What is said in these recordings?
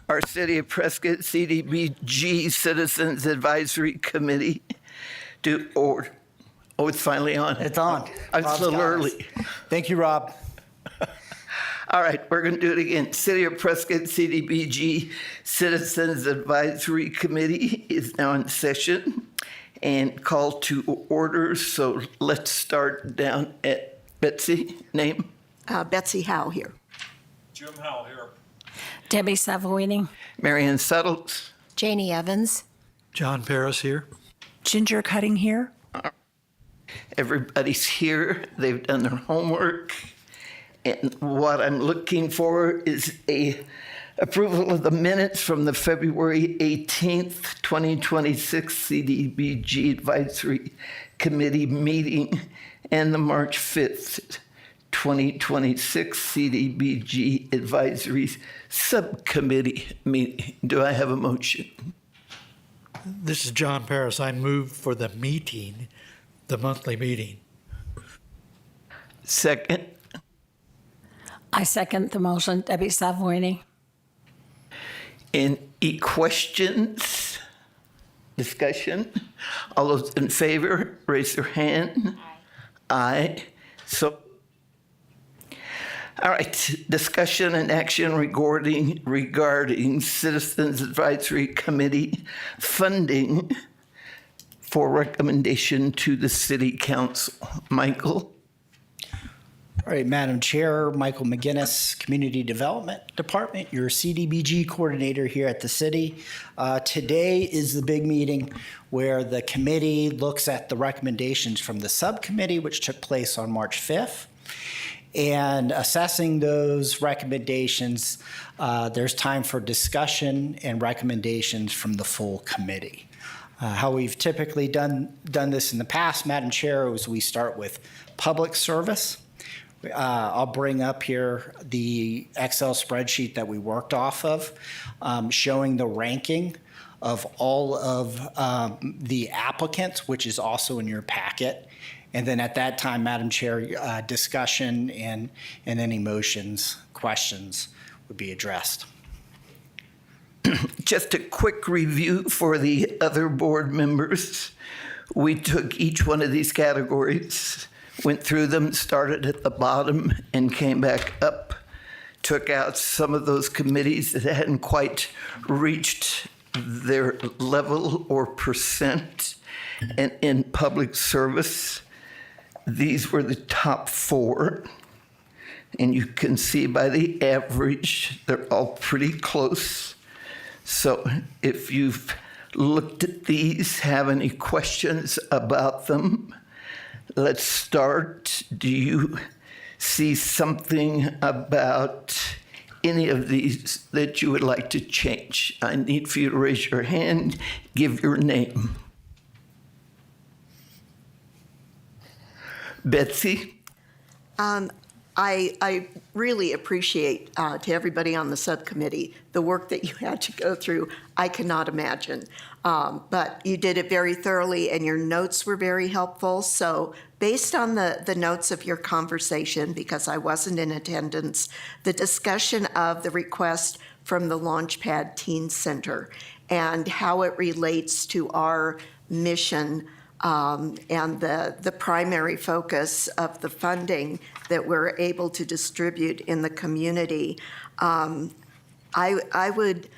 our City of Prescott CDBG Citizens Advisory Committee to order. Oh, it's finally on. It's on. I'm Rob's still got us. early. Thank you, Rob. All right, we're going to do it again. City of Prescott CDBG Citizens Advisory Committee is now in session and called to order. So let's start down at Betsy. Name? Betsy Howe here. Jim Howell here. Debbie Savoini. Marion Suttles. Janie Evans. John Paris here. Ginger Cutting here. Everybody's here. They've done their homework. And what I'm looking for is a approval of the minutes from the February 18th, 2026 CDBG Advisory Committee meeting and the March 5th, 2026 CDBG Advisory Subcommittee meeting. Do I have a motion? This is John Paris. I move for the meeting, the monthly meeting. Second. I second the motion. Debbie Savoini. Any questions? Discussion? All those in favor, raise their hand. Aye. So, all right, discussion and action regarding Citizens Advisory Committee funding for recommendation to the City Council. Michael? All right, Madam Chair, Michael McGinnis, Community Development Department, your CDBG coordinator here at the city. Today is the big meeting where the committee looks at the recommendations from the subcommittee, which took place on March 5th. And assessing those recommendations, there's time for discussion and recommendations from the full committee. How we've typically done this in the past, Madam Chair, is we start with public service. I'll bring up here the Excel spreadsheet that we worked off of, showing the ranking of all of the applicants, which is also in your packet. And then at that time, Madam Chair, discussion and any motions, questions would be addressed. Just a quick review for the other board members. We took each one of these categories, went through them, started at the bottom and came back up, took out some of those committees that hadn't quite reached their level or percent. And in public service, these were the top 4. And you can see by the average, they're all pretty close. So if you've looked at these, have any questions about them, let's start. Do you see something about any of these that you would like to change? I need for you to raise your hand, give your name. Betsy? I really appreciate to everybody on the subcommittee the work that you had to go through. I cannot imagine. But you did it very thoroughly and your notes were very helpful. So based on the notes of your conversation, because I wasn't in attendance, the discussion of the request from the Launchpad Teen Center and how it relates to our mission and the primary focus of the funding that we're able to distribute in the community, I would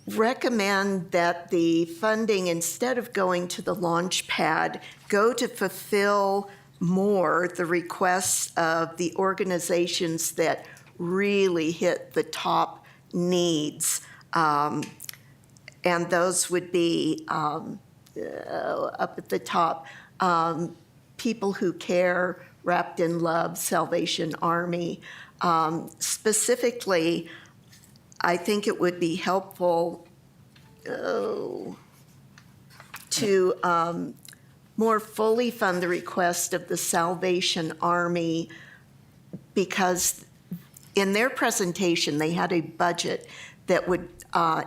recommend that the funding, instead of going to the launch pad, go to fulfill more the requests of the organizations that really hit the top needs. And those would be up at the top, People Who Care, Wrapped in Love, Salvation Army. Specifically, I think it would be helpful to more fully fund the request of the Salvation Army, because in their presentation, they had a budget that would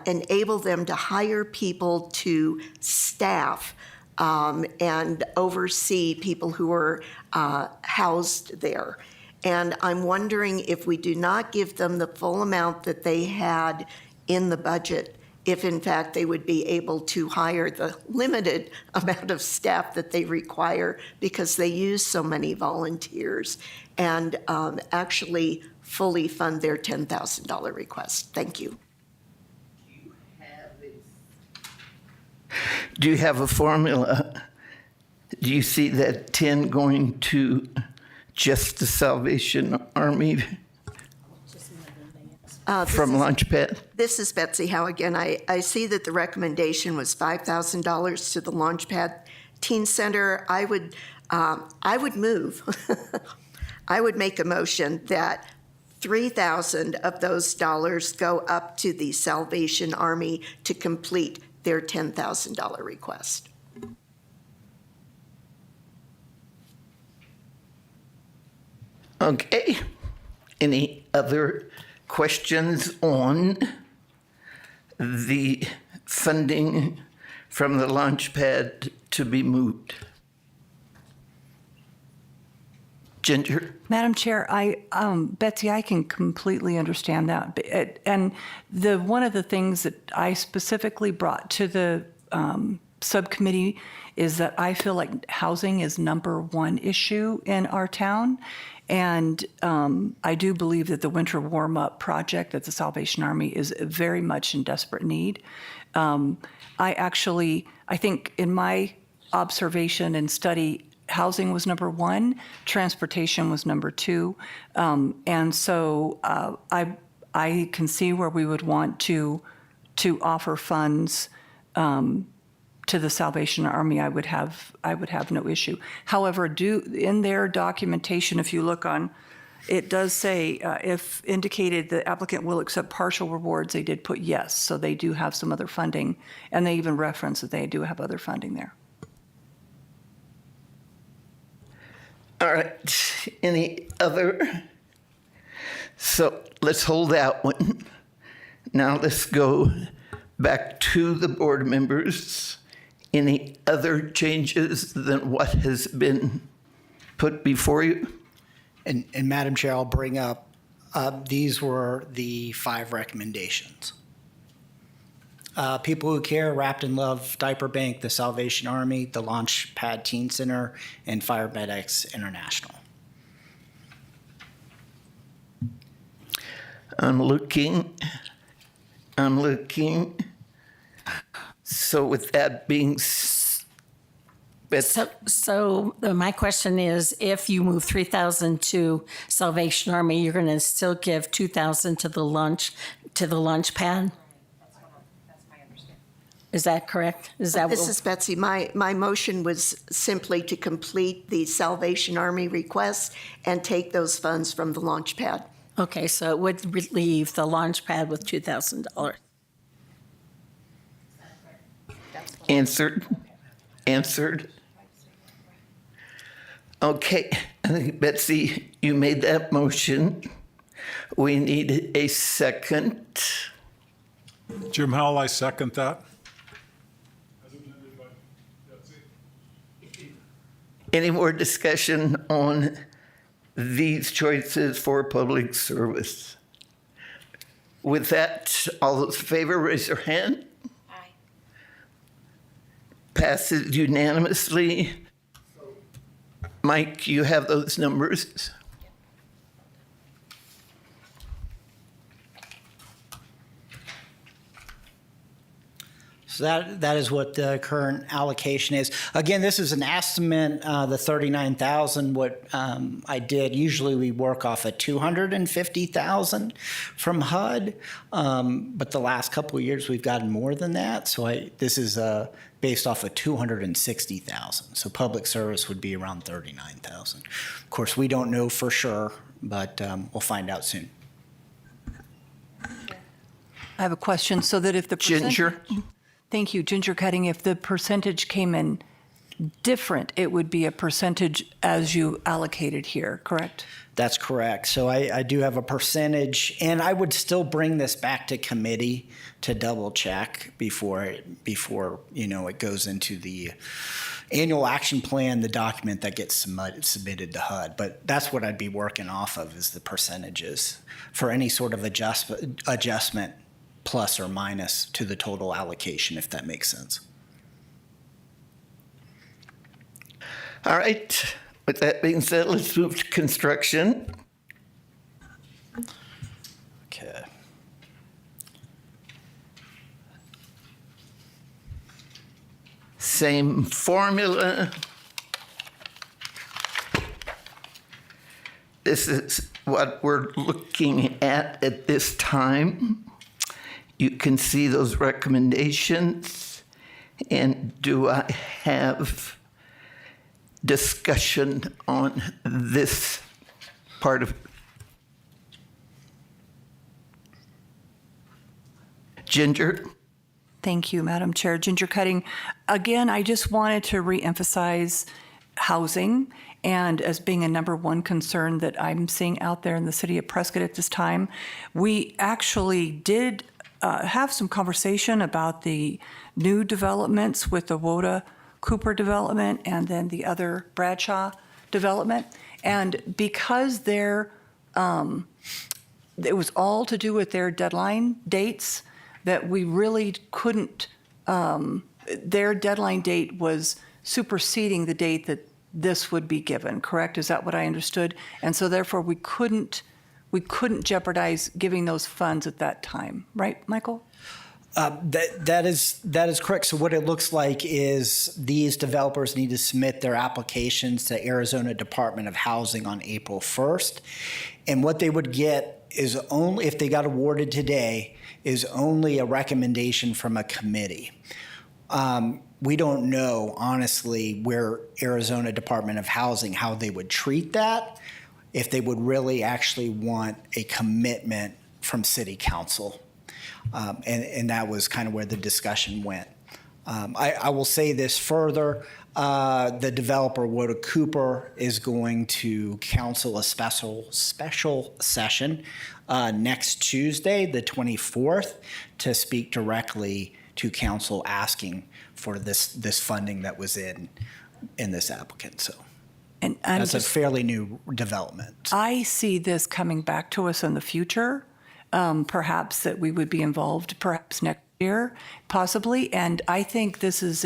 enable them to hire people to staff and oversee people who are housed there. And I'm wondering if we do not give them the full amount that they had in the budget if in fact they would be able to hire the limited amount of staff that they require because they use so many volunteers, and actually fully fund their $10,000 request. Thank you. Do you have a formula? Do you see that 10 going to just the Salvation Army from Launchpad? This is Betsy Howe again. I see that the recommendation was $5,000 to the Launchpad Teen Center. I would move. I would make a motion that 3,000 of those dollars go up to the Salvation Army to complete their $10,000 request. Okay. Any other questions on the funding from the Launchpad to be moved? Ginger? Madam Chair, Betsy, I can completely understand that. And one of the things that I specifically brought to the subcommittee is that I feel like housing is number one issue in our town. And I do believe that the winter warm-up project at the Salvation Army is very much in desperate need. I think in my observation and study, housing was number one, transportation was number two. And so I can see where we would want to offer funds to the Salvation Army. I would have no issue. However, in their documentation, if you look on, it does say if indicated the applicant will accept partial rewards, they did put yes. So they do have some other funding, and they even reference that they do have other funding there. All right. Any other? So let's hold that one. Now let's go back to the board members. Any other changes than what has been put before you? And Madam Chair, I'll bring up, these were the 5 recommendations. People Who Care, Wrapped in Love, Diaper Bank, the Salvation Army, the Launchpad Teen Center, and Fire Medics International. I'm looking. So with that being So my question is, if you move 3,000 to Salvation Army, you're going to still give 2,000 to the lunch pad? That's my understanding. Is that correct? Is that This is Betsy. My motion was simply to complete the Salvation Army request and take those funds from the Launchpad. okay? So it would leave the launch pad with $2,000. answered? Okay, I think Betsy, you made that motion. We need a second. Jim Howell, I second that. Any more discussion on these choices for public service? With that, all those in favor, raise your hand. Aye. Passes unanimously. Mike, you have those numbers? So that is what the current allocation is. Again, this is an estimate, the 39,000. What I did, usually we work off of 250,000 from HUD, but the last couple of years we've gotten more than that. So this is based off of 260,000. So public service would be around 39,000. Of course, we don't know for sure, but we'll find out soon. I have a question, so that if the Ginger? Thank you, Ginger Cutting. If the percentage came in different, it would be a percentage as you allocated here, correct? That's correct. So I do have a percentage, and I would still bring this back to committee to double check before it goes into the annual action plan, the document that gets submitted to HUD. But that's what I'd be working off of, is the percentages for any sort of adjustment plus or minus to the total allocation, if that makes sense. All right. With that being said, let's move to construction. Okay. Same formula. This is what we're looking at this time. You can see those recommendations. And do I have discussion on this part of Ginger? Thank you, Madam Chair. Ginger Cutting. Again, I just wanted to reemphasize housing and as being a number one concern that I'm seeing out there in the city of Prescott at this time. We actually did have some conversation about the new developments with the Woda Cooper development and then the other Bradshaw development. And because it was all to do with their deadline dates, that we really couldn't, their deadline date was superseding the date that this would be given, correct? Is that what I understood? And so therefore we couldn't jeopardize giving those funds at that time, right, Michael? That is correct. So what it looks like is these developers need to submit their applications to Arizona Department of Housing on April 1st. And what they would get is only, if they got awarded today, is only a recommendation from a committee. We don't know, honestly, where Arizona Department of Housing, how they would treat that, if they would really actually want a commitment from City Council. And that was kind of where the discussion went. I will say this further. The developer, Woda Cooper, is going to counsel a special session next Tuesday, the 24th, to speak directly to council asking for this funding that was in this applicant. So And that's a fairly new development. I see this coming back to us in the future. Perhaps that we would be involved, perhaps next year, possibly. And I think this is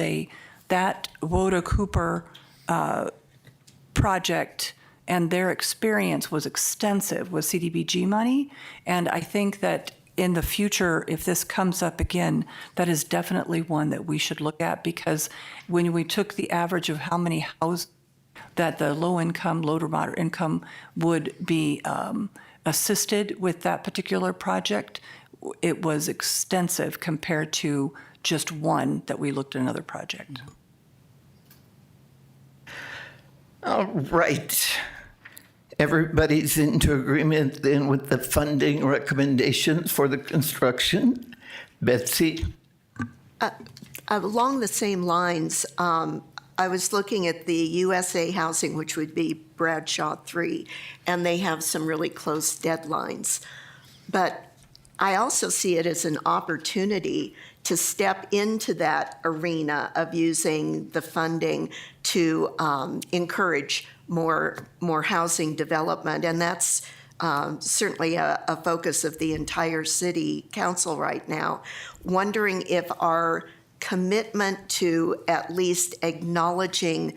that Woda Cooper project and their experience was extensive with CDBG money. And I think that in the future, if this comes up again, that is definitely one that we should look at, because when we took the average of how many houses that the low to moderate income would be assisted with that particular project, it was extensive compared to just one that we looked at another project. All right. Everybody's into agreement then with the funding recommendations for the construction. Betsy? Along the same lines, I was looking at the USA Housing, which would be Bradshaw 3, and they have some really close deadlines. But I also see it as an opportunity to step into that arena of using the funding to encourage more housing development. And that's certainly a focus of the entire city council right now. Wondering if our commitment to at least acknowledging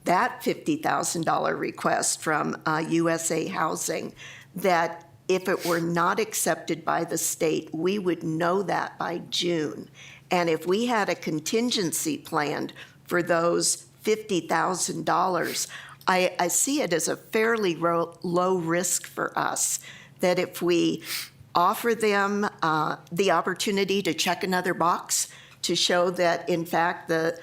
that $50,000 request from USA Housing, that if it were not accepted by the state, we would know that by June. And if we had a contingency planned for those $50,000, I see it as a fairly low risk for us, that if we offer them the opportunity to check another box to show that, in fact, that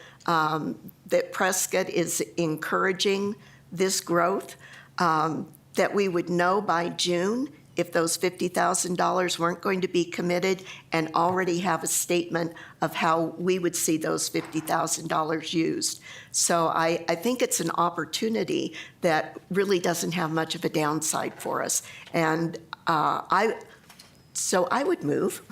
Prescott is encouraging this growth, that we would know by June if those $50,000 weren't going to be committed, and already have a statement of how we would see those $50,000 used. So I think it's an opportunity that really doesn't have much of a downside for us. And I would move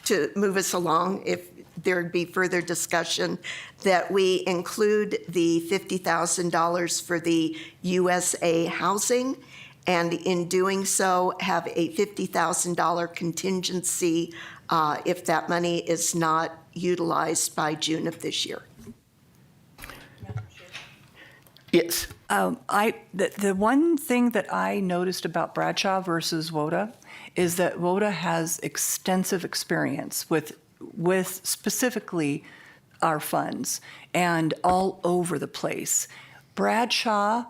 to move us along, if there'd be further discussion, that we include the $50,000 for the USA Housing, and in doing so, have a $50,000 contingency if that money is not utilized by June of this year. Yes. The one thing that I noticed about Bradshaw versus WODA is that WODA has extensive experience with specifically our funds and all over the place. Bradshaw,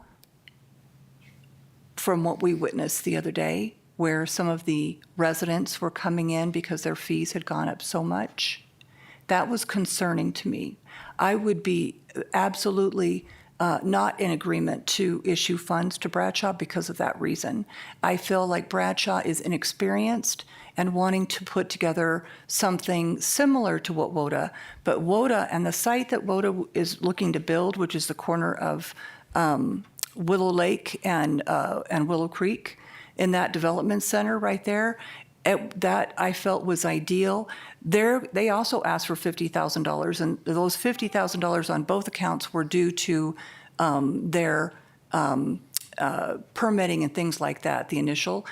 from what we witnessed the other day, where some of the residents were coming in because their fees had gone up so much, that was concerning to me. I would be absolutely not in agreement to issue funds to Bradshaw because of that reason. I feel like Bradshaw is inexperienced and wanting to put together something similar to what WODA, but WODA and the site that WODA is looking to build, which is the corner of Willow Lake and Willow Creek, in that development center right there, that I felt was ideal. They also asked for $50,000, and those $50,000 on both accounts were due to their permitting and things like that, the initial.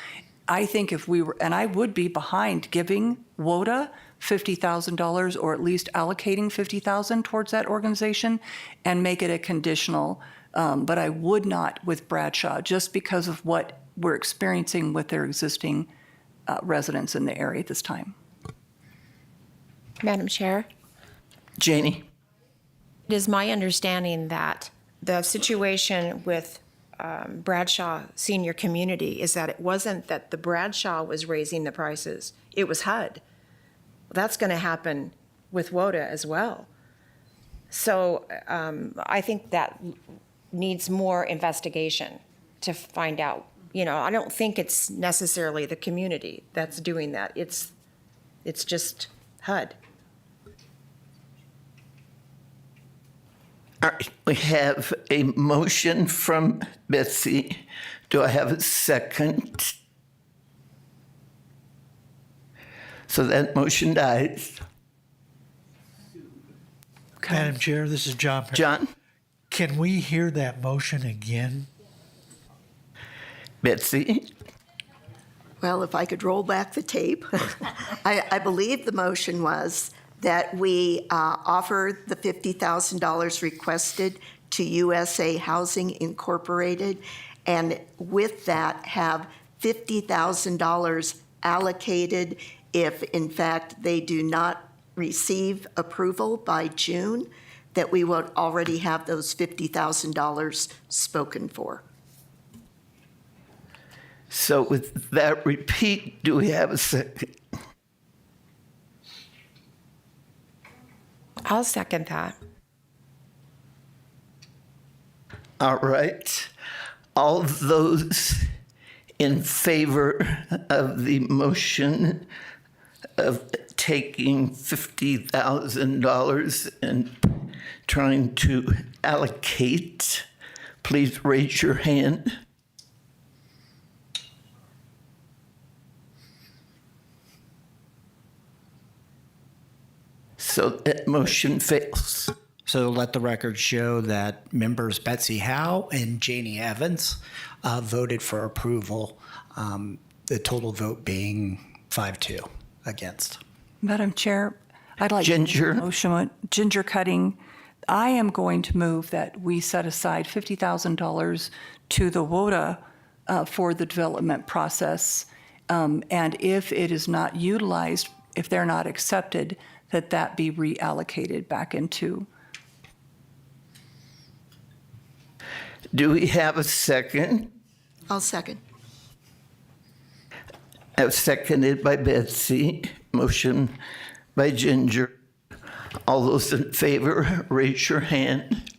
I think if we were, and I would be behind giving WODA $50,000 or at least allocating $50,000 towards that organization and make it a conditional, but I would not with Bradshaw just because of what we're experiencing with their existing residents in the area at this time. Madam Chair, Janie? it is my understanding that the situation with Bradshaw Senior Community is that it wasn't that the Bradshaw was raising the prices, it was HUD. That's going to happen with WODA as well. So I think that needs more investigation to find out. You know, I don't think it's necessarily the community that's doing that. It's just HUD. All right, we have a motion from Betsy. Do I have a second? So that motion dies. Madam Chair, this is John Parris. John? Can we hear that motion again? Betsy? Well, if I could roll back the tape, I believe the motion was that we offer the $50,000 requested to USA Housing Incorporated, and with that have $50,000 allocated if, in fact, they do not receive approval by June, that we would already have those $50,000 spoken for. So with that repeat, do we have a second? I'll second that. All right. All those in favor of the motion of taking $50,000 and trying to allocate, please raise your hand. So that motion fails. So let the record show that members Betsy Howe and Janie Evans voted for approval, the total vote being 5-2 against. Madam Chair, I'd like Ginger. to motion ginger cutting. I am going to move that we set aside $50,000 to the WODA for the development process. And if it is not utilized, if they're not accepted, that be reallocated back into. Do we have a second? I'll second. Seconded by Betsy. Motion by Ginger. All those in favor, raise your hand.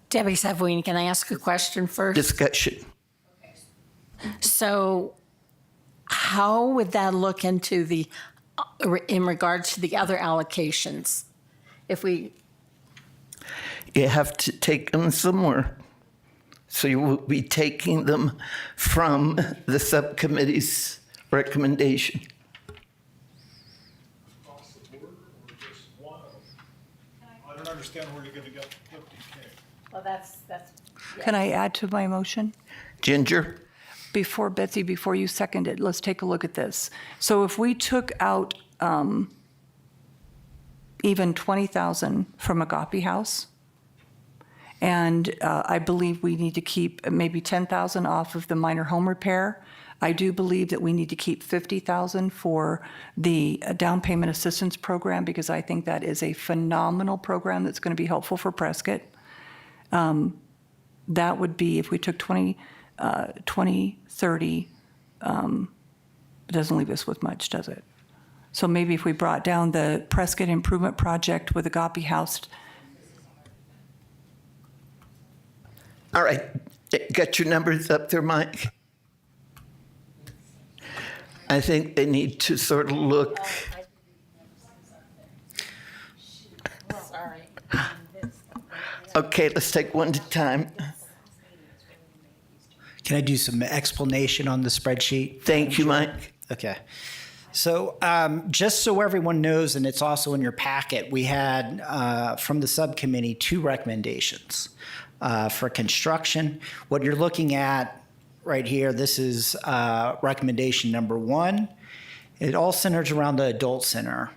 Debbie Savoini, can I ask a question first? Discussion. So how would that look into the, in regards to the other allocations? If we, You have to take them somewhere. So you will be taking them from the subcommittee's recommendation. Across the board or just one of them? I don't understand where you're going to get 50K. Well, that's. Can I add to my motion? Ginger? Before, Betsy, before you second it, let's take a look at this. So if we took out even 20,000 from Agape House, and I believe we need to keep maybe 10,000 off of the minor home repair. I do believe that we need to keep 50,000 for the down payment assistance program, because I think that is a phenomenal program that's going to be helpful for Prescott. That would be, if we took 20, 30, it doesn't leave us with much, does it? So maybe if we brought down the Prescott Improvement Project with Agape House. All right, got your numbers up there, Mike? I think they need to sort of look. Sorry. Okay, let's take one at a time. Can I do some explanation on the spreadsheet? Thank you, Mike. Okay. So just so everyone knows, and it's also in your packet, we had from the subcommittee 2 recommendations for construction. What you're looking at right here, this is recommendation number 1. It all centers around the adult center.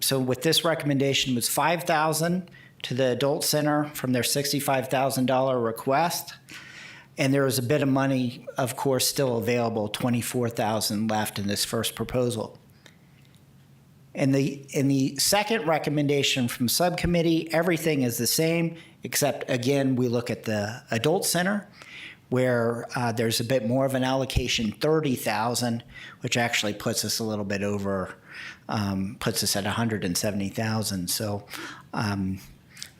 So with this recommendation was $5,000 to the adult center from their $65,000 request. And there was a bit of money, of course, still available, $24,000 left in this first proposal. In the second recommendation from subcommittee, everything is the same, except again, we look at the adult center, where there's a bit more of an allocation, $30,000, which actually puts us a little bit over, puts us at $170,000. So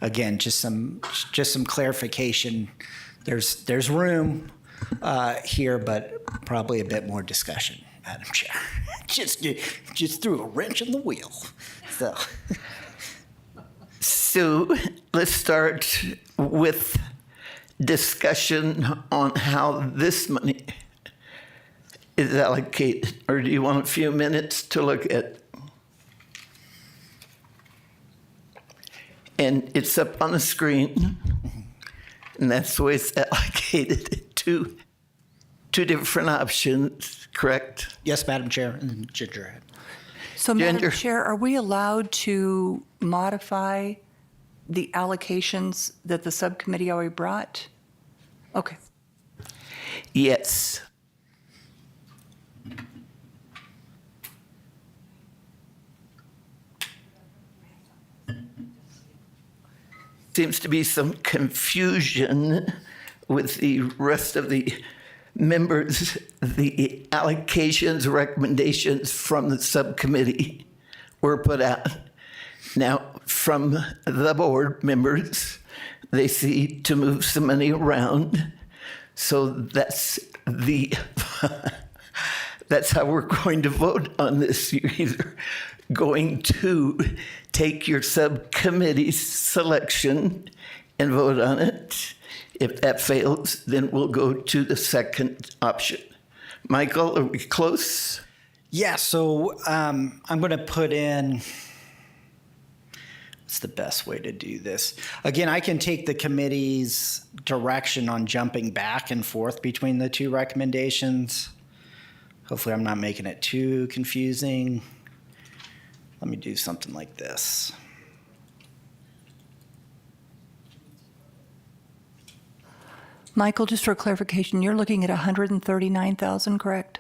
again, just some clarification. There's room here, but probably a bit more discussion, Madam Chair. just threw a wrench in the wheel. So let's start with discussion on how this money is allocated. Or do you want a few minutes to look at? And it's up on the screen. And that's the way it's allocated to 2 different options, correct? Yes, Madam Chair, and Ginger. So, Madam Ginger. Chair, are we allowed to modify the allocations that the subcommittee already brought? Okay. Yes. Seems to be some confusion with the rest of the members. The allocations, recommendations from the subcommittee were put out. Now, from the board members, they see to move some money around. So that's that's how we're going to vote on this. You're either going to take your subcommittee's selection and vote on it. If that fails, then we'll go to the second option. Michael, are we close? Yeah, so I'm going to put in, what's the best way to do this? Again, I can take the committee's direction on jumping back and forth between the 2 recommendations. Hopefully I'm not making it too confusing. Let me do something like this. Michael, just for clarification, you're looking at 139,000, correct?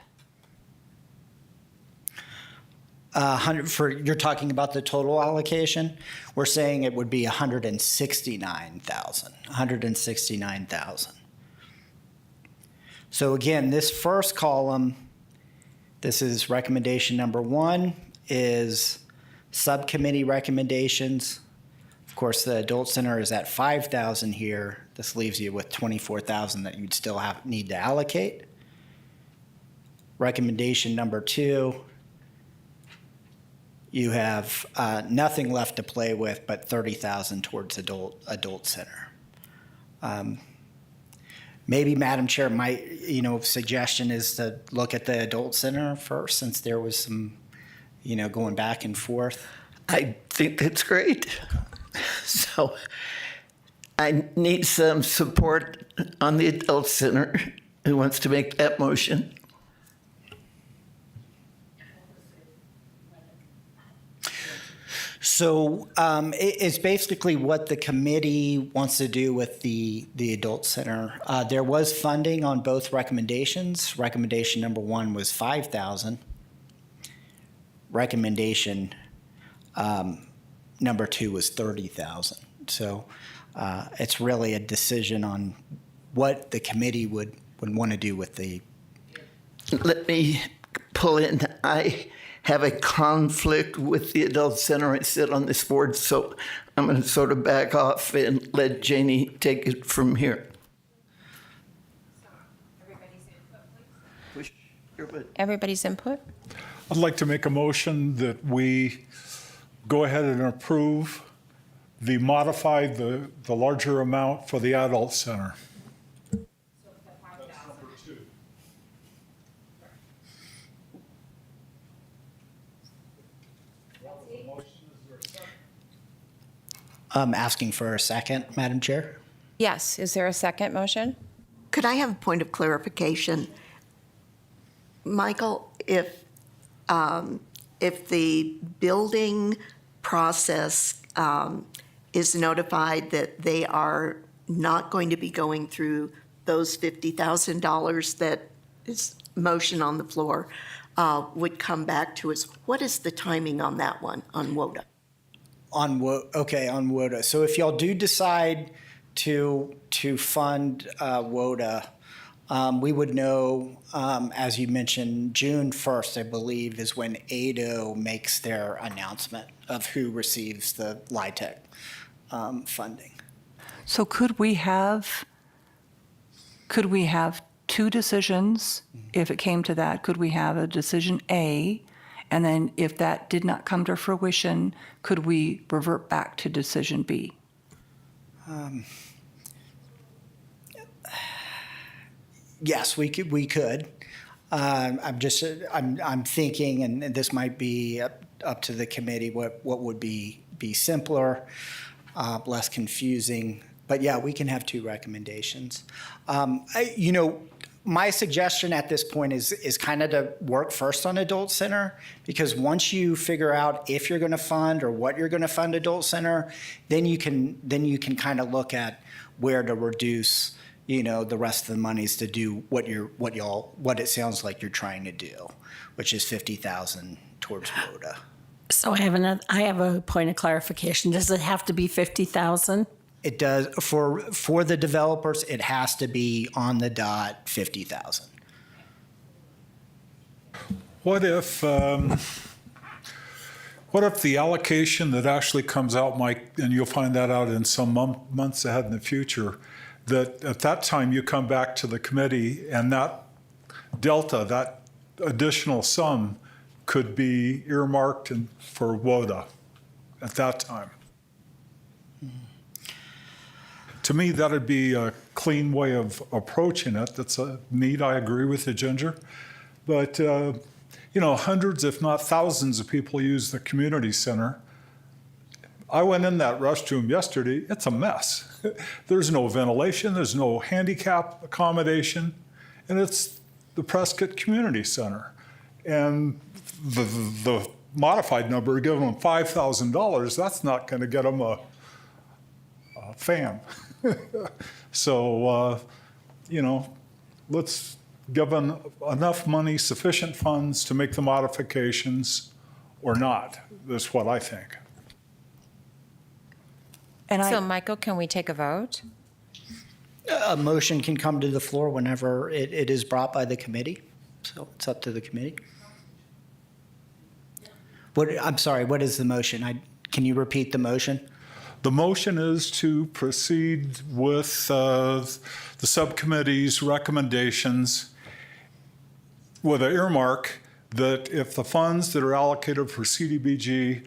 You're talking about the total allocation? We're saying it would be 169,000. 169,000. So again, this first column, this is recommendation number 1, is subcommittee recommendations. Of course, the adult center is at 5,000 here. This leaves you with 24,000 that you'd still need to allocate. Recommendation number 2, you have nothing left to play with but 30,000 towards adult center. Maybe, Madam Chair, my suggestion is to look at the adult center first, since there was some going back and forth. I think that's great. So I need some support on the adult center. Who wants to make that motion? So it's basically what the committee wants to do with the adult center. There was funding on both recommendations. Recommendation number 1 was 5,000. Recommendation number 2 was 30,000. So it's really a decision on what the committee would want to do with the. Let me pull in. I have a conflict with the adult center. I sit on this board, so I'm going to sort of back off and let Janie take it from here. Everybody's input? I'd like to make a motion that we go ahead and approve the modified, the larger amount for the adult center. Asking for a second, Madam Chair. Yes. Is there a second motion? Could I have a point of clarification? Michael, if the building process is notified that they are not going to be going through those $50,000 that is motion on the floor, would come back to us, what is the timing on that one, on WODA? On WODA. So if y'all do decide to fund WODA, we would know, as you mentioned, June 1st, I believe, is when ADO makes their announcement of who receives the LIHTC funding. So could we have 2 decisions if it came to that? Could we have a decision A, and then if that did not come to fruition, could we revert back to decision B? Yes, we could. I'm thinking, and this might be up to the committee, what would be simpler, less confusing. But yeah, we can have 2 recommendations. My suggestion at this point is kind of to work first on adult center, because once you figure out if you're going to fund or what you're going to fund adult center, then you can kind of look at where to reduce, the rest of the monies to do what it sounds like you're trying to do, which is 50,000 towards WODA. So I have a point of clarification. Does it have to be 50,000? It does for the developers. It has to be on the dot 50,000. What if the allocation that actually comes out, Mike, and you'll find that out in some months ahead in the future, that at that time you come back to the committee and that delta, that additional sum could be earmarked for WODA at that time? To me, that'd be a clean way of approaching it. That's neat. I agree with you, Ginger. But, hundreds, if not thousands of people use the community center. I went in that restroom yesterday. It's a mess. There's no ventilation. There's no handicap accommodation. And it's the Prescott Community Center. And the modified number, giving them $5,000, that's not going to get them a fan. So, let's give them enough money, sufficient funds to make the modifications or not. That's what I think. And So, Michael, can we take a vote? A motion can come to the floor whenever it is brought by the committee. So it's up to the committee. I'm sorry, what is the motion? Can you repeat the motion? The motion is to proceed with the subcommittee's recommendations with an earmark that if the funds that are allocated for CDBG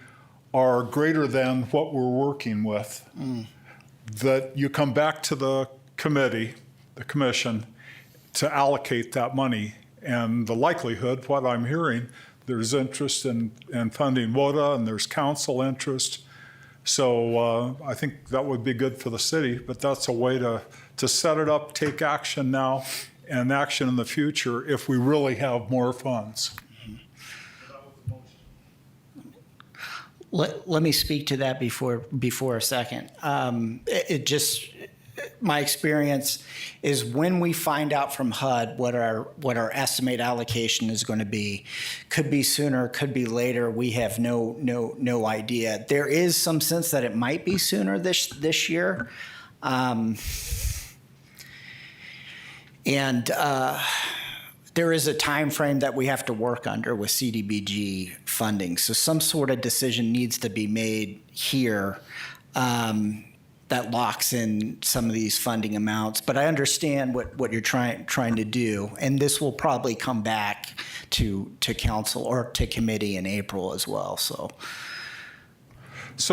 are greater than what we're working with, that you come back to the committee, the commission, to allocate that money. And the likelihood, what I'm hearing, there's interest in funding WODA and there's council interest. So I think that would be good for the city, but that's a way to set it up, take action now and action in the future if we really have more funds. Let me speak to that before a second. My experience is when we find out from HUD what our estimate allocation is going to be, could be sooner, could be later. We have no idea. There is some sense that it might be sooner this year, there is a time frame that we have to work under with CDBG funding. So some sort of decision needs to be made here that locks in some of these funding amounts. But I understand what you're trying to do, and this will probably come back to council or to committee in April as well. So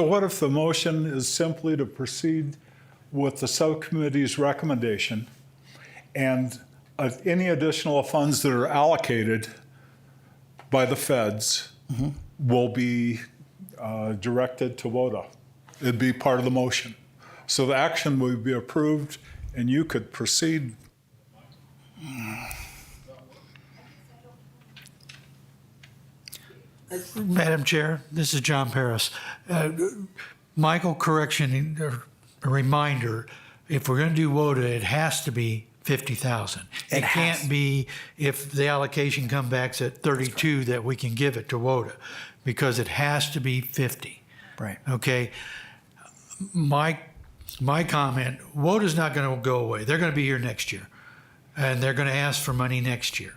what if the motion is simply to proceed with the subcommittee's recommendation, and any additional funds that are allocated by the feds will be directed to WODA? It'd be part of the motion. So the action would be approved and you could proceed. Madam Chair, this is John Paris. Michael, correction, or a reminder, if we're going to do WODA, it has to be 50,000. It can't be if the allocation comes back at 32 that we can give it to WODA, because it has to be 50. Right. Okay. My comment, WODA's not going to go away. They're going to be here next year, and they're going to ask for money next year.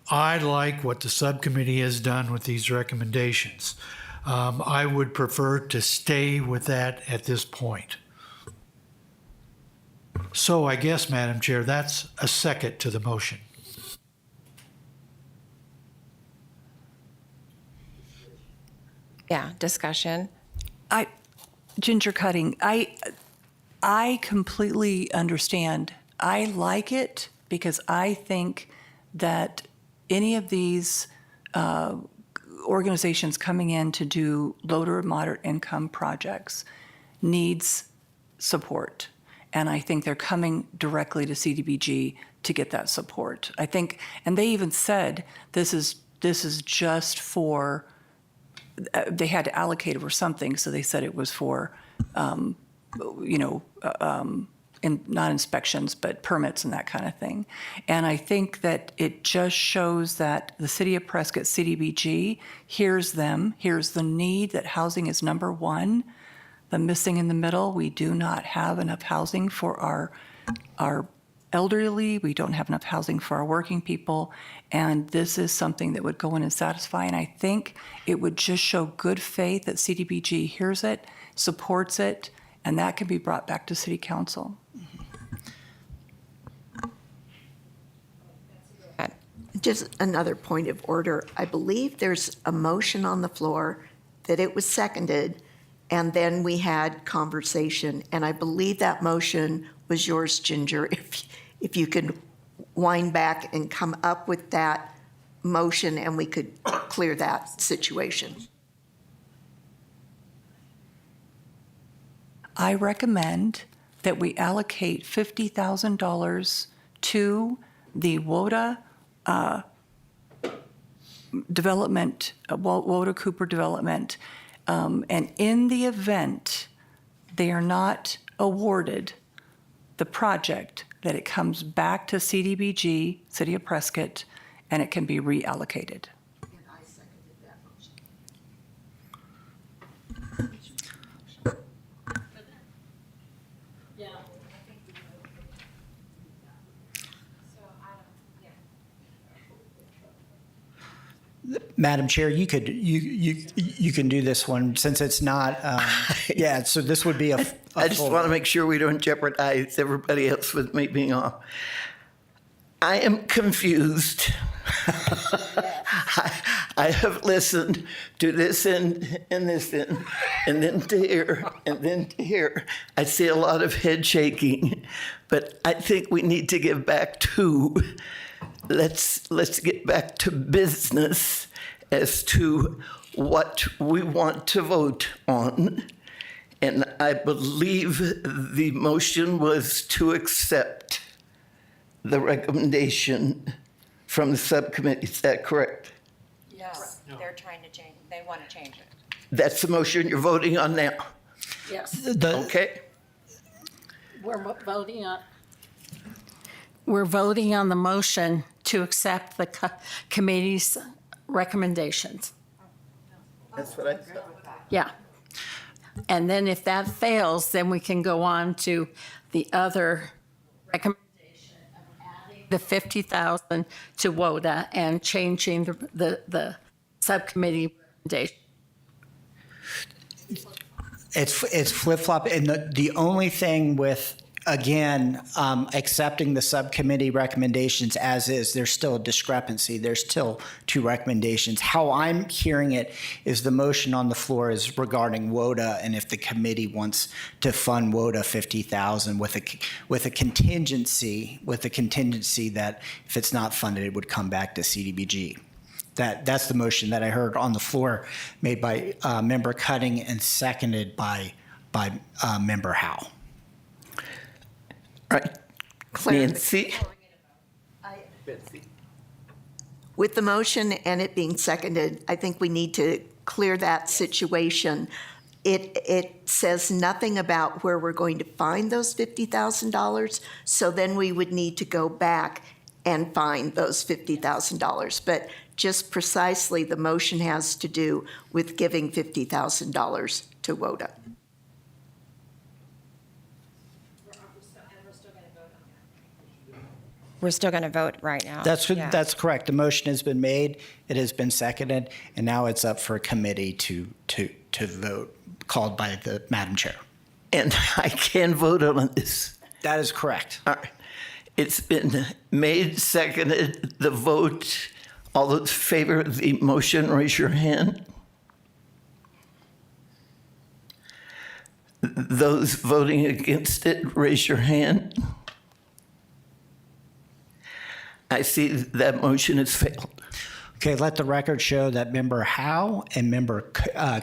I like what the subcommittee has done with these recommendations. I would prefer to stay with that at this point. So I guess, Madam Chair, that's a second to the motion. Yeah, discussion. Ginger cutting, I completely understand. I like it because I think that any of these organizations coming in to do low to moderate income projects needs support. And I think they're coming directly to CDBG to get that support. I think, and they even said this is just for, they had to allocate it for something, so they said it was for, not inspections, but permits and that kind of thing. And I think that it just shows that the City of Prescott CDBG hears them, hears the need that housing is number one. The missing in the middle, we do not have enough housing for our elderly. We don't have enough housing for our working people. And this is something that would go in and satisfy. And I think it would just show good faith that CDBG hears it, supports it, and that can be brought back to City Council. Just another point of order. I believe there's a motion on the floor that it was seconded, and then we had conversation. And I believe that motion was yours, Ginger. If you could wind back and come up with that motion, and we could clear that situation. I recommend that we allocate $50,000 to the WODA development, WODA Cooper development. And in the event they are not awarded the project, that it comes back to CDBG, City of Prescott, and it can be reallocated. And I seconded that motion. Madam Chair, you can do this one since it's not. Yeah, so this would be a I just full- want to make sure we don't jeopardize everybody else with me being off. I am confused. I have listened to this end and this end, and then to here, and then to here. I see a lot of head shaking, but I think we need to get back to, let's get back to business as to what we want to vote on. And I believe the motion was to accept the recommendation from the subcommittee. Is that correct? Yes, they're trying to change, they want to change it. That's the motion you're voting on now. Yes. Okay? We're voting on the motion to accept the committee's recommendations. That's what I said. Yeah. And then if that fails, then we can go on to the other recommendation of adding the 50,000 to WODA and changing the subcommittee recommendation. It's flip-flop, and the only thing with, again, accepting the subcommittee recommendations as is, there's still a discrepancy. There's still two recommendations. How I'm hearing it is the motion on the floor is regarding WODA, and if the committee wants to fund WODA 50,000 with a contingency that if it's not funded, it would come back to CDBG. That's the motion that I heard on the floor, made by Member Cutting and seconded by Member Howe. Right. Nancy? With the motion and it being seconded, I think we need to clear that situation. It says nothing about where we're going to find those $50,000, so then we would need to go back and find those $50,000. But just precisely, the motion has to do with giving $50,000 to WODA. We're still going to vote right now. Yeah. That's correct. The motion has been made, it has been seconded, and now it's up for a committee to vote, called by the Madam Chair. And I can vote on this. That is correct. All right. It's been made, seconded, the vote. All those in favor of the motion, raise your hand. Those voting against it, raise your hand. I see that motion has failed. Okay, let the record show that Member Howe and Member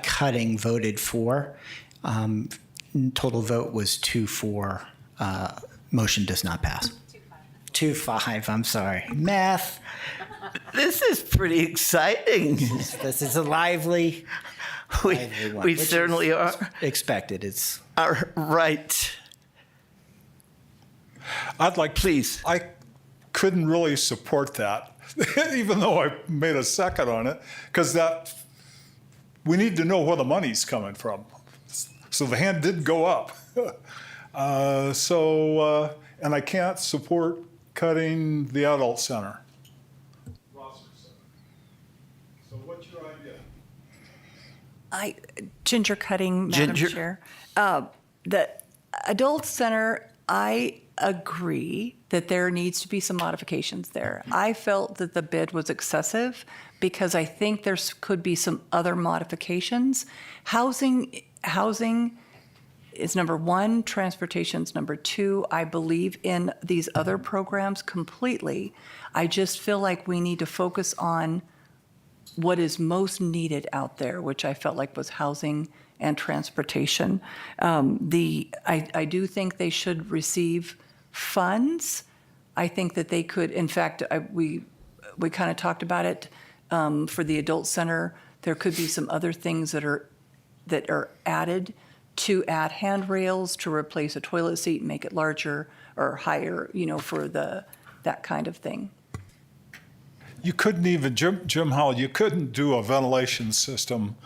Cutting voted for. Total vote was 2-4. Motion does not pass. 2-5, I'm sorry. Math. This is pretty exciting. This is a lively one, We which certainly is are. expected. It's All right. Please. I couldn't really support that, even though I made a second on it, because we need to know where the money's coming from. So the hand did go up. And I can't support cutting the adult center. So what's your idea? Ginger Cutting, Madam Ginger. Chair. The adult center, I agree that there needs to be some modifications there. I felt that the bid was excessive because I think there could be some other modifications. Housing is number one, transportation's number two. I believe in these other programs completely. I just feel like we need to focus on what is most needed out there, which I felt like was housing and transportation. I do think they should receive funds. I think that they could, in fact, we kind of talked about it for the adult center. There could be some other things that are added to add handrails, to replace a toilet seat and make it larger or higher, for that kind of thing. You couldn't even, Jim Howell, you couldn't do a ventilation system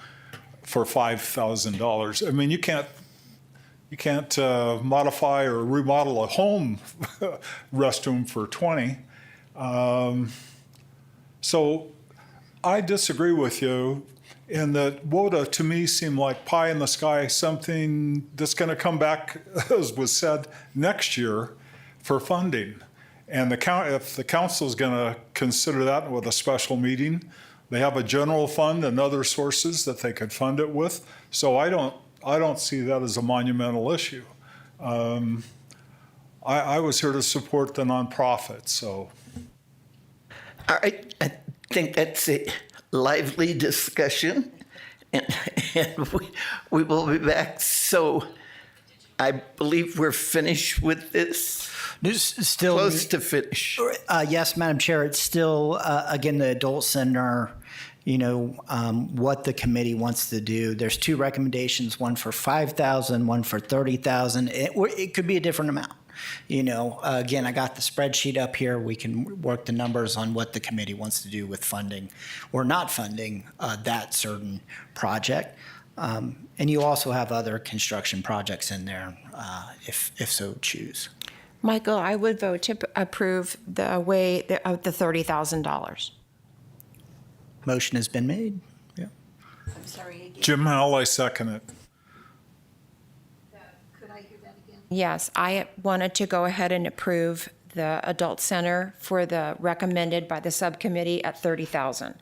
for $5,000. I mean, you can't modify or remodel a home restroom for 20. So I disagree with you in that WODA to me seemed like pie in the sky, something that's going to come back, as was said, next year for funding. And if the council is going to consider that with a special meeting, they have a general fund and other sources that they could fund it with. So I don't see that as a monumental issue. I was here to support the nonprofit, so. All right. I think that's a lively discussion. And we will be back So I believe we're finished with this, Still, close to finish. yes, Madam Chair, it's still, again, the Adult Center, what the committee wants to do. There's two recommendations, one for 5,000, one for 30,000. It could be a different amount. Again, I got the spreadsheet up here. We can work the numbers on what the committee wants to do with funding or not funding that certain project. And you also have other construction projects in there, if so choose. Michael, I would vote to approve the $30,000. Motion has been made. Yeah. I'm sorry, again. Jim Howell, I second it. Could I hear that again? Yes, I wanted to go ahead and approve the adult center for the recommended by the subcommittee at 30,000.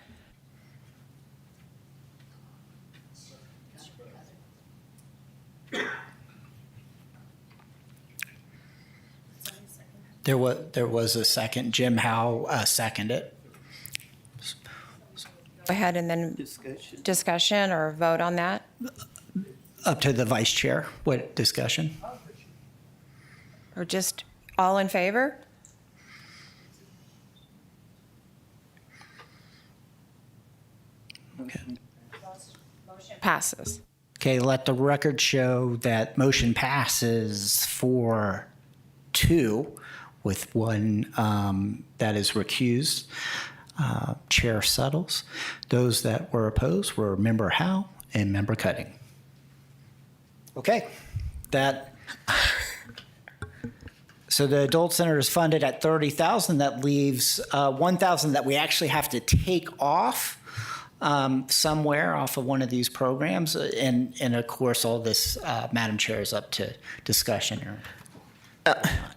There was a second. Jim Howe seconded. Go ahead and then discussion or vote on that. Up to the vice chair. What discussion? Or just all in favor? Okay. Passes. Okay, let the record show that motion passes 4-2 with one that is recused. Chair Suttles. Those that were opposed were Member Howe and Member Cutting. Okay, so the Adult Center is funded at 30,000. That leaves 1,000 that we actually have to take off somewhere off of one of these programs. And of course, all this, Madam Chair, is up to discussion here.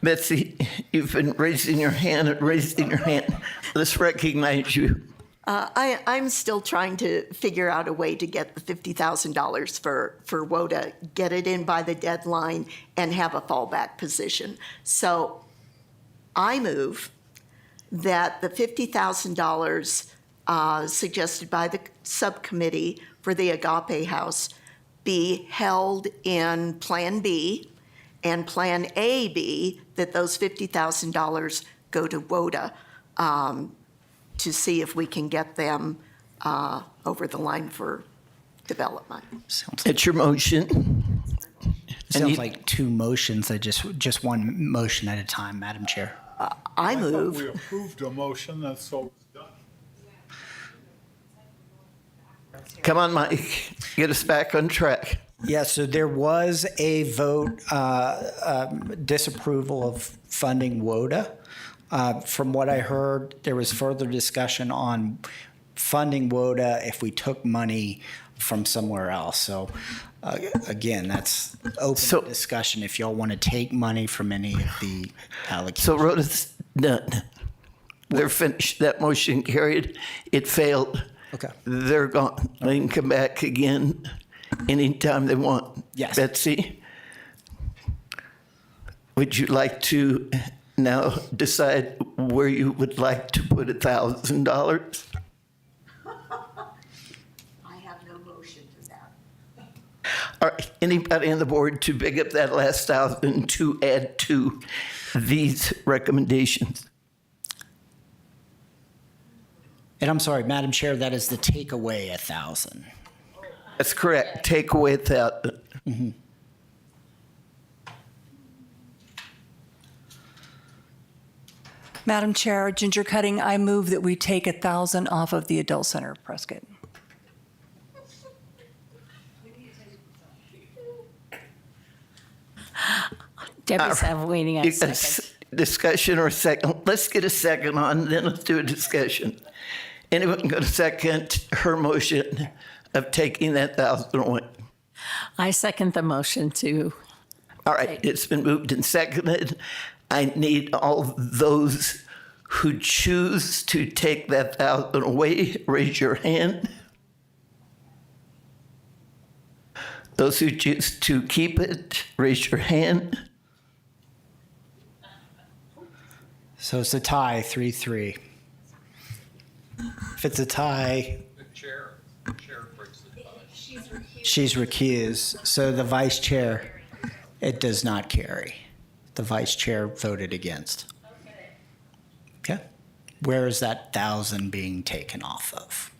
Betsy, you've been raising your hand and raising your hand. Let's recognize you. I'm still trying to figure out a way to get the $50,000 for WODA, get it in by the deadline, and have a fallback position. So I move that the $50,000 suggested by the subcommittee for the Agape House be held in Plan B, and Plan A be that those $50,000 go to WODA to see if we can get them over the line for development. It's your motion. Sounds like two motions. Just one motion at a time, Madam Chair. I thought move. we approved a motion, that's all it's done. Come on, Mike. Get us back on track. Yeah, so there was a vote disapproval of funding WODA. From what I heard, there was further discussion on funding WODA if we took money from somewhere else. So again, that's open discussion if y'all want to take money from any of the allocations. So Rhoda's done. They're finished. That motion carried. It failed. Okay. They're gone. They can come back again anytime they want. Yes. Betsy, would you like to now decide where you would like to put $1,000? I have no motion to that. All right, anybody on the board to pick up that last 1,000 to add to these recommendations? And I'm sorry, Madam Chair, that is the takeaway 1,000. That's correct. Take away 1,000. Mm-hmm. Madam Chair, Ginger Cutting, I move that we take 1,000 off of the Adult Center of Prescott. Debbie's waiting on a second. Discussion or second? Let's get a second on, then let's do a discussion. Anyone going to second her motion of taking that 1,000 away? I second the motion to. All right, it's been moved and seconded. I need all those who choose to take that 1,000 away, raise your hand. Those who choose to keep it, raise your hand. So it's a tie, 3-3. If it's a tie, The chair breaks the tie. She's recused. So the vice chair, it does not carry. The vice chair voted against. Okay. Where is that 1,000 being taken off of?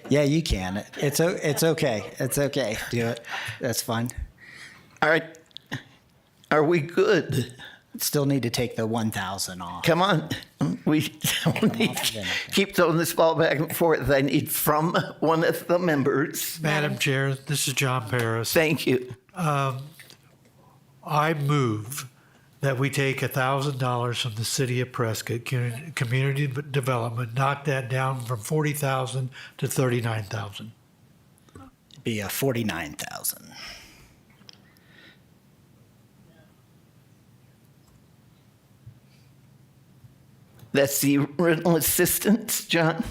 Yeah, you can. It's okay. It's okay. Do it. That's fine. All right. Are we good? Still need to take the 1,000 off. Come on. We don't need to keep throwing this ball back and forth. I need from one of the members. Madam Chair, this is John Paris. Thank you. I move that we take $1,000 from the city of Prescott Community Development, knock that down from 40,000 to 39,000. Be a 49,000. That's the rental assistance, John?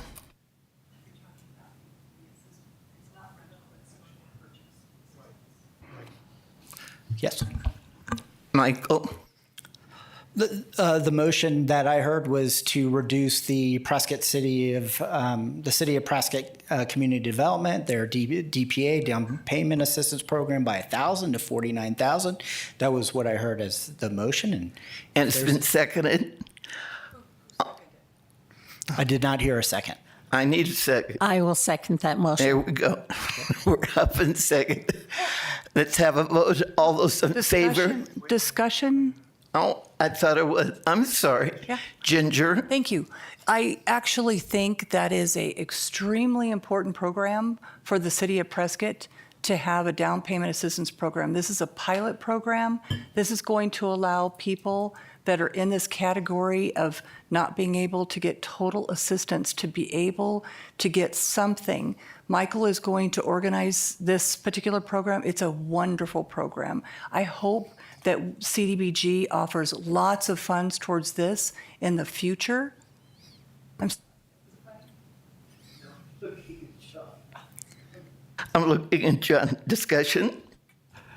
Yes. Michael? The motion that I heard was to reduce the City of Prescott Community Development, their DPA, down payment assistance program, by 1,000 to 49,000. That was what I heard as the motion, And it's been seconded. I did not hear a second. I need a second. I will second that motion. There we go. We're up in second. Let's have a vote. All those in favor? Discussion? Oh, I thought it was. I'm sorry. Yeah. Ginger? Thank you. I actually think that is a extremely important program for the city of Prescott to have a down payment assistance program. This is a pilot program. This is going to allow people that are in this category of not being able to get total assistance to be able to get something. Michael is going to organize this particular program. It's a wonderful program. I hope that CDBG offers lots of funds towards this in the future. I'm looking at John. Discussion?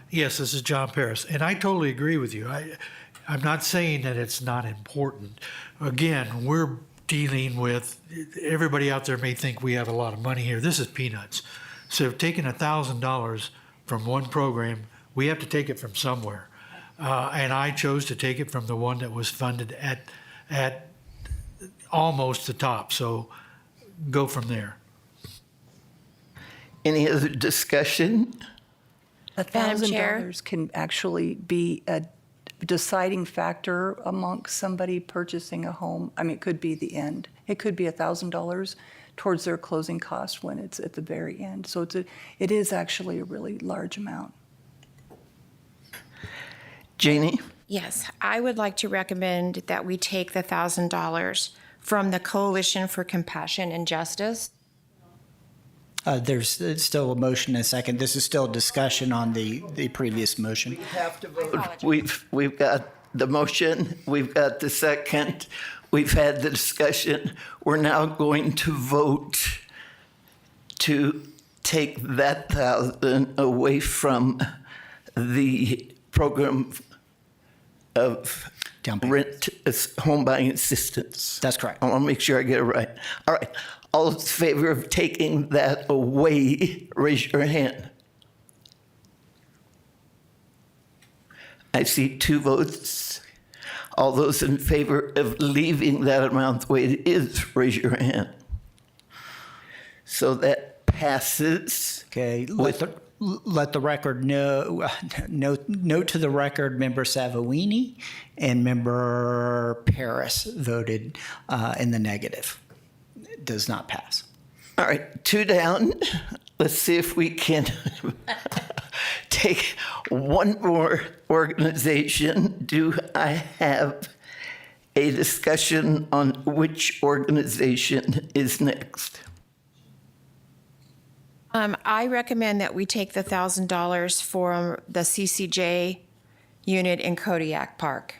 Yes, this is John Paris, and I totally agree with you. I'm not saying that it's not important. Again, we're dealing with, everybody out there may think we have a lot of money here. This is peanuts. So taking $1,000 from one program, we have to take it from somewhere. And I chose to take it from the one that was funded at almost the top. So go from there. Any other discussion? Madam Chair? $1,000 can actually be a deciding factor amongst somebody purchasing a home. I mean, it could be the end. It could be $1,000 towards their closing cost when it's at the very end. So it is actually a really large amount. Janie? Yes, I would like to recommend that we take the $1,000 from the Coalition for Compassion and Justice. There's still a motion and a second. This is still discussion on the previous motion. We have to vote. We've got the motion. We've got the second. We've had the discussion. We're now going to vote to take that 1,000 away from the program of Down payment. home buying assistance. That's correct. I want to make sure I get it right. All right. All in favor of taking that away, raise your hand. I see 2 votes. All those in favor of leaving that amount the way it is, raise your hand. So that passes. Okay, let the record know, note to the record, Member Savouini and Member Paris voted in the negative. It does not pass. All right, 2 down. Let's see if we can take one more organization. Do I have a discussion on which organization is next? I recommend that we take the $1,000 for the CCJ unit in Kodiak Park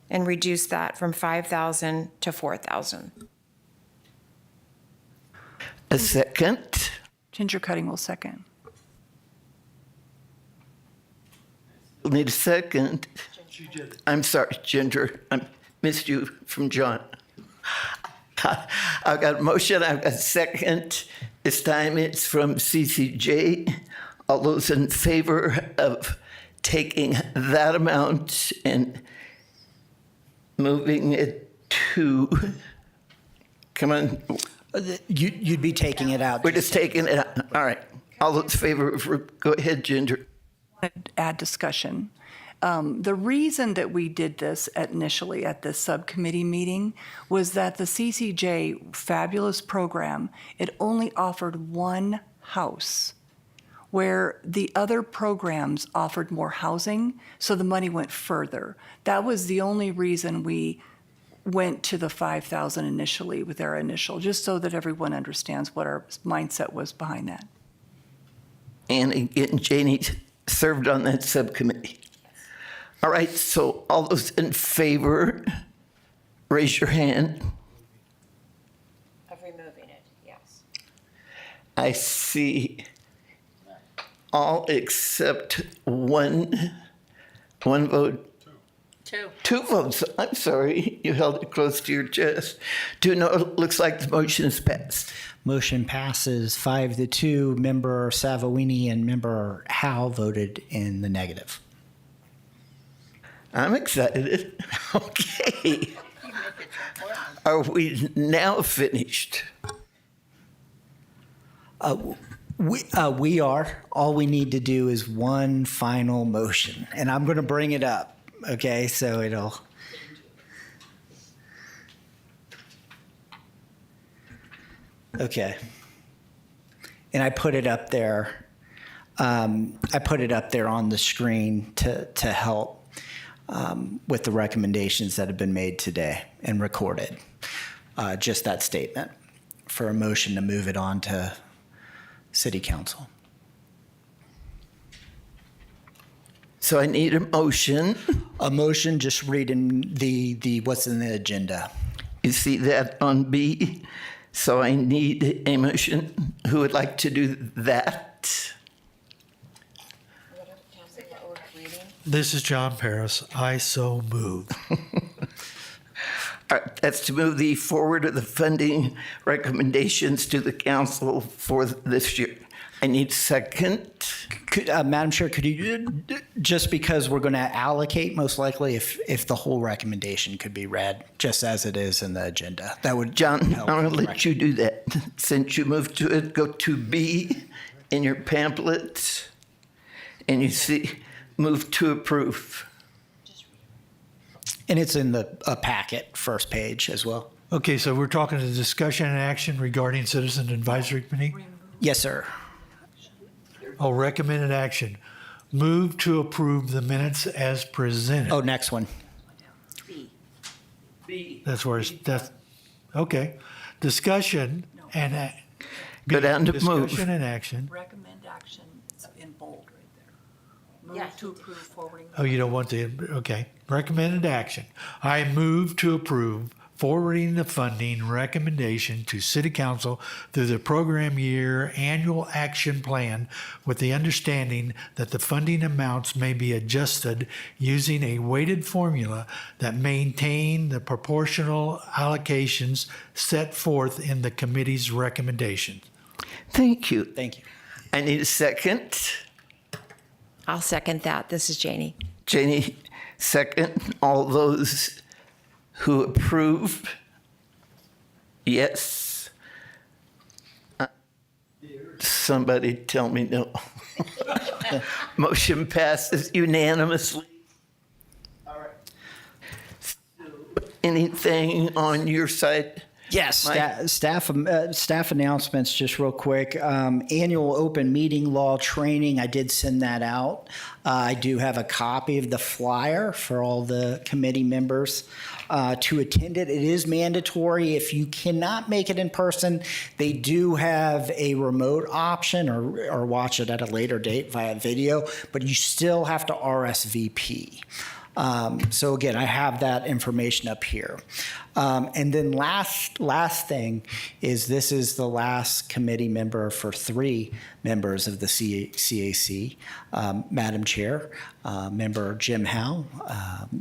and reduce that from 5,000 to 4,000. A second. Ginger Cutting will second. We'll need a second. I'm sorry, Ginger. I missed you from John. I've got a motion, I've got a second. This time it's from CCJ. All those in favor of taking that amount and moving it to, come on, You'd be taking it out. we're just taking it out. All right. All those in favor of, go ahead, Ginger. Add discussion. The reason that we did this initially at this subcommittee meeting was that the CCJ fabulous program, it only offered one house, where the other programs offered more housing, so the money went further. That was the only reason we went to the 5,000 initially with our initial, just so that everyone understands what our mindset was behind that. And again, Janie served on that subcommittee. All right, so all those in favor, raise your hand. Of removing it, yes. I see all except one vote. Two votes. I'm sorry, you held it close to your chest. No, looks like the motion is passed. Motion passes 5-2. Member Savouini and Member Howe voted in the negative. I'm excited. Okay. Are we now finished? We are. All we need to do is one final motion, and I'm going to bring it up. Okay, so it'll. Okay. And I put it up there. I put it up there on the screen to help with the recommendations that have been made today and recorded. Just that statement for a motion to move it on to City Council. So I need a motion. A motion, just reading the what's in the agenda. You see that on B? So I need a motion. Who would like to do that? This is John Paris. I so move. All right, that's to move the forward of the funding recommendations to the council for this year. I need second. Madam Chair, could you, just because we're going to allocate, most likely, if the whole recommendation could be read, just as it is in the agenda, that would John, help I'm going to with let you do that. Since you moved to it, go to B in your pamphlet, and you see, move to approve. And it's in the packet, first page as well. Okay, so we're talking to discussion and action regarding Citizen Advisory Committee? Yes, sir. Oh, recommended action. Move to approve the minutes as presented. Oh, next one. That's where that's, okay. Discussion and. Go down to move. Discussion and action. Recommend action, it's in bold right there. Move to approve forwarding. Oh, you don't want the, okay. Recommended action. I move to approve forwarding the funding recommendation to City Council through the program year annual action plan with the understanding that the funding amounts may be adjusted using a weighted formula that maintain the proportional allocations set forth in the committee's recommendations. Thank you. Thank you. I need a second. I'll second that. This is Janie. Janie, second. All those who approve? Yes. Somebody tell me no. Motion passes unanimously. All right. So, anything on your side? Yes, Mike? staff announcements, just real quick. Annual open meeting law training, I did send that out. I do have a copy of the flyer for all the committee members to attend it. It is mandatory. If you cannot make it in person, they do have a remote option or watch it at a later date via video, but you still have to RSVP. So again, I have that information up here. And then last thing is this is the last committee member for 3 members of the CAC. Madam Chair, Member Jim Howe,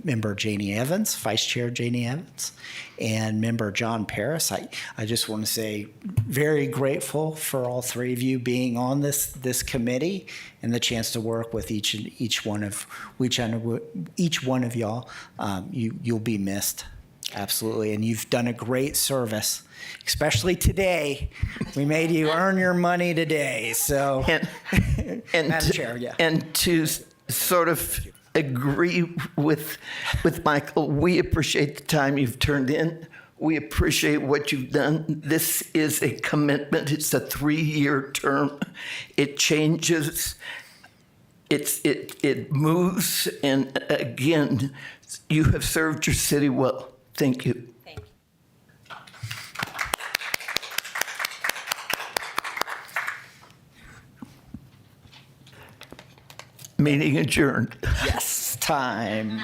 Member Janie Evans, Vice Chair Janie Evans, and Member John Paris. I just want to say very grateful for all 3 of you being on this committee and the chance to work with each one of y'all. You'll be missed. Absolutely. And you've done a great service, especially today. We made you earn your money today. So, And Madam Chair, yeah. And to sort of agree with Michael, we appreciate the time you've turned in. We appreciate what you've done. This is a commitment. It's a 3-year term. It changes. It moves. And again, you have served your city well. Thank you. Thank you. Meeting adjourned. Yes, time.